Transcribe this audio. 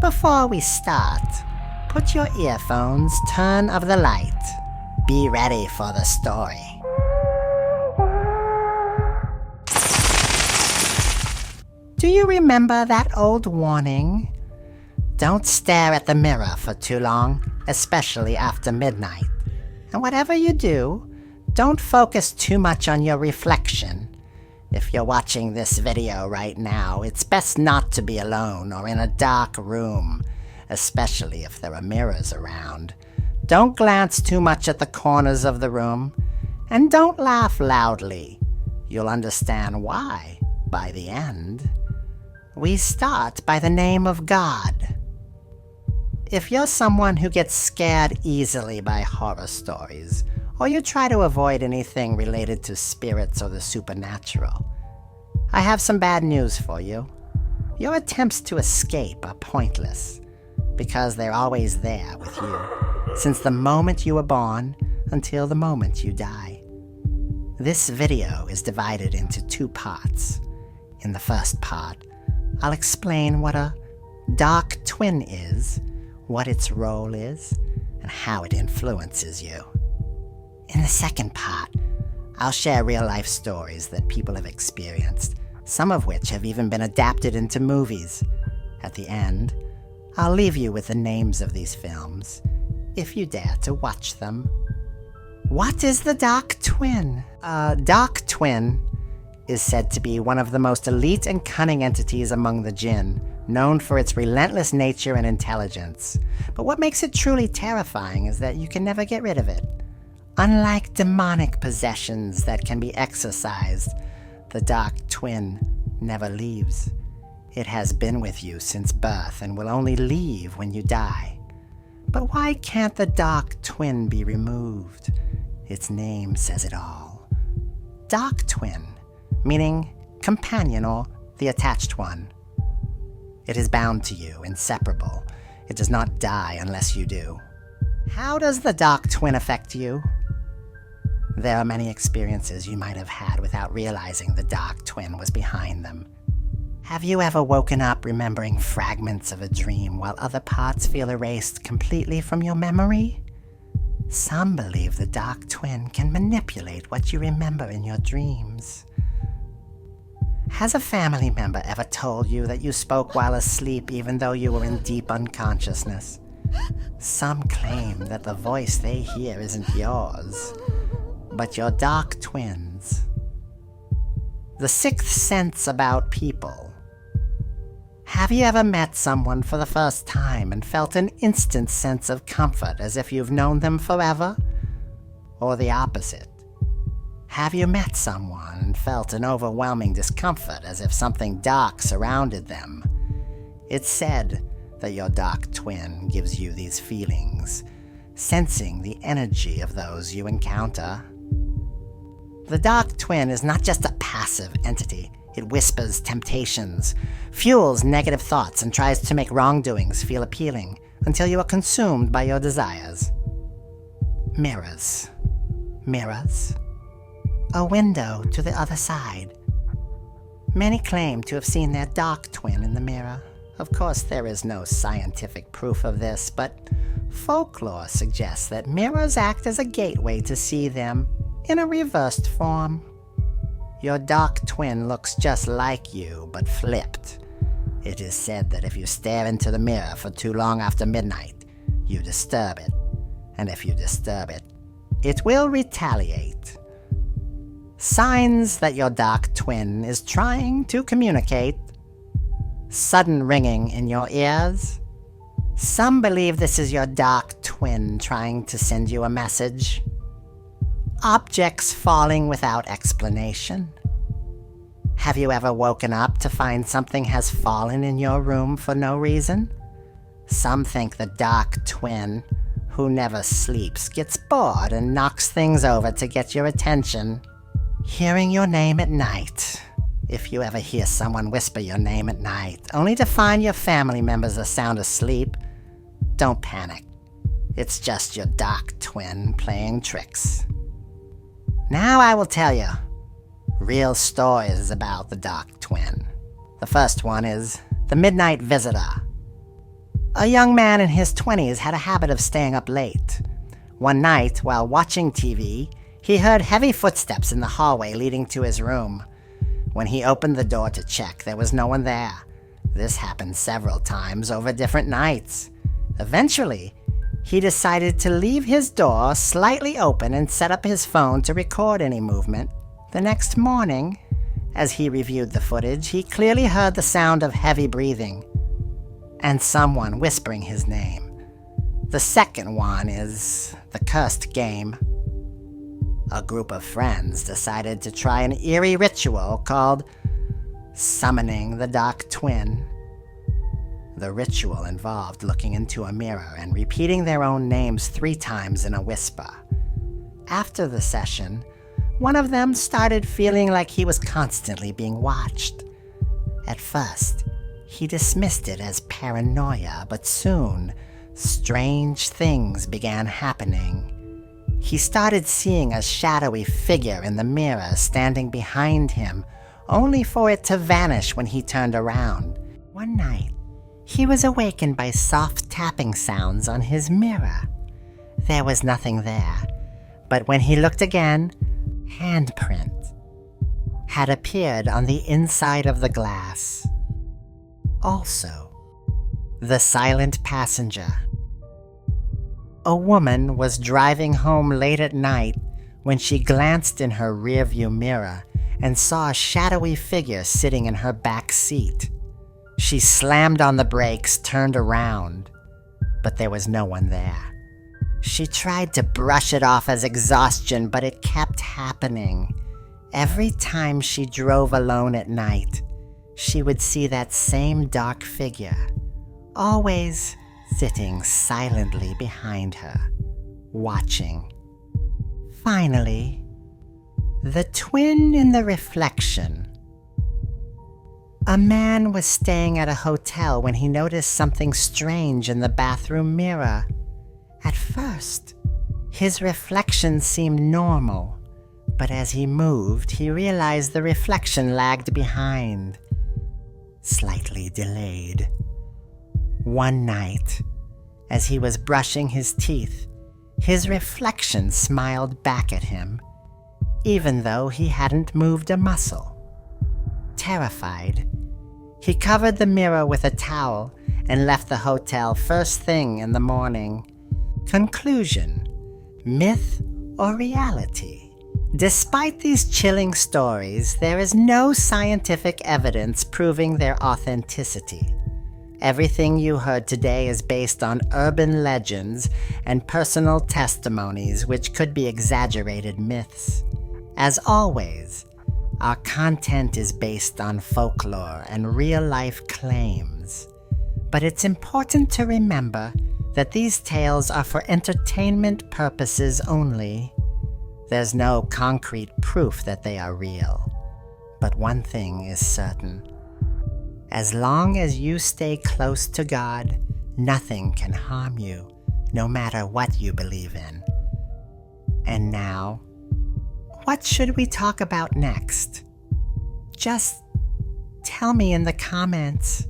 Before we start, put your earphones, turn of the light. Be ready for the story. Do you remember that old warning? Don't stare at the mirror for too long, especially after midnight. And whatever you do, don't focus too much on your reflection. If you're watching this video right now, it's best not to be alone or in a dark room, especially if there are mirrors around. Don't glance too much at the corners of the room, and don't laugh loudly. You'll understand why by the end. We start by the name of God. If you're someone who gets scared easily by horror stories, or you try to avoid anything related to spirits or the supernatural, I have some bad news for you. Your attempts to escape are pointless, because they're always there with you, since the moment you were born until the moment you die. This video is divided into 2 parts. In the first part, I'll explain what a dark twin is, what its role is, and how it influences you. In the second part, I'll share real-life stories that people have experienced, some of which have even been adapted into movies. At the end, I'll leave you with the names of these films, if you dare to watch them. What is the dark twin? A dark twin is said to be one of the most elite and cunning entities among the jinn, known for its relentless nature and intelligence. But what makes it truly terrifying is that you can never get rid of it. Unlike demonic possessions that can be exorcised, the dark twin never leaves. It has been with you since birth and will only leave when you die. But why can't the dark twin be removed? Its name says it all. Dark twin, meaning companion or the attached one. It is bound to you, inseparable. It does not die unless you do. How does the dark twin affect you? There are many experiences you might have had without realizing the dark twin was behind them. Have you ever woken up remembering fragments of a dream while other parts feel erased completely from your memory? Some believe the dark twin can manipulate what you remember in your dreams. Has a family member ever told you that you spoke while asleep even though you were in deep unconsciousness? Some claim that the voice they hear isn't yours, but your dark twin's. The 6th sense about people. Have you ever met someone for the first time and felt an instant sense of comfort as if you've known them forever? Or the opposite? Have you met someone and felt an overwhelming discomfort as if something dark surrounded them? It's said that your dark twin gives you these feelings, sensing the energy of those you encounter. The dark twin is not just a passive entity. It whispers temptations, fuels negative thoughts, and tries to make wrongdoings feel appealing until you are consumed by your desires. Mirrors. Mirrors. A window to the other side. Many claim to have seen their dark twin in the mirror. Of course, there is no scientific proof of this, but folklore suggests that mirrors act as a gateway to see them in a reversed form. Your dark twin looks just like you, but flipped. It is said that if you stare into the mirror for too long after midnight, you disturb it. And if you disturb it, it will retaliate. Signs that your dark twin is trying to communicate. Sudden ringing in your ears. Some believe this is your dark twin trying to send you a message. Objects falling without explanation. Have you ever woken up to find something has fallen in your room for no reason? Some think the dark twin, who never sleeps, gets bored and knocks things over to get your attention. Hearing your name at night. If you ever hear someone whisper your name at night, only to find your family members are sound asleep, don't panic. It's just your dark twin playing tricks. Now I will tell you real stories about the dark twin. The first one is The Midnight Visitor. A young man in his 20s had a habit of staying up late. One night, while watching TV, he heard heavy footsteps in the hallway leading to his room. When he opened the door to check, there was no one there. This happened several times over different nights. Eventually, he decided to leave his door slightly open and set up his phone to record any movement. The next morning, as he reviewed the footage, he clearly heard the sound of heavy breathing and someone whispering his name. The second one is the cursed game. A group of friends decided to try an eerie ritual called summoning the Dark Twin. The ritual involved looking into a mirror and repeating their own names 3 times in a whisper. After the session, one of them started feeling like he was constantly being watched. At first, he dismissed it as paranoia, but soon, strange things began happening. He started seeing a shadowy figure in the mirror standing behind him, only for it to vanish when he turned around. One night, he was awakened by soft tapping sounds on his mirror. There was nothing there, but when he looked again, handprint had appeared on the inside of the glass. Also, the silent passenger. A woman was driving home late at night when she glanced in her rearview mirror and saw a shadowy figure sitting in her back seat. She slammed on the brakes, turned around, but there was no one there. She tried to brush it off as exhaustion, but it kept happening. Every time she drove alone at night, she would see that same dark figure, always sitting silently behind her, watching. Finally, the twin in the reflection. A man was staying at a hotel when he noticed something strange in the bathroom mirror. At first, his reflection seemed normal, but as he moved, he realized the reflection lagged behind, slightly delayed. One night, as he was brushing his teeth, his reflection smiled back at him, even though he hadn't moved a muscle. Terrified, he covered the mirror with a towel and left the hotel first thing in the morning. Conclusion: myth or reality? Despite these chilling stories, there is no scientific evidence proving their authenticity. Everything you heard today is based on urban legends and personal testimonies, which could be exaggerated myths. As always, our content is based on folklore and real-life claims. But it's important to remember that these tales are for entertainment purposes only. There's no concrete proof that they are real. But one thing is certain. As long as you stay close to God, nothing can harm you, no matter what you believe in. And now, what should we talk about next? Just tell me in the comments.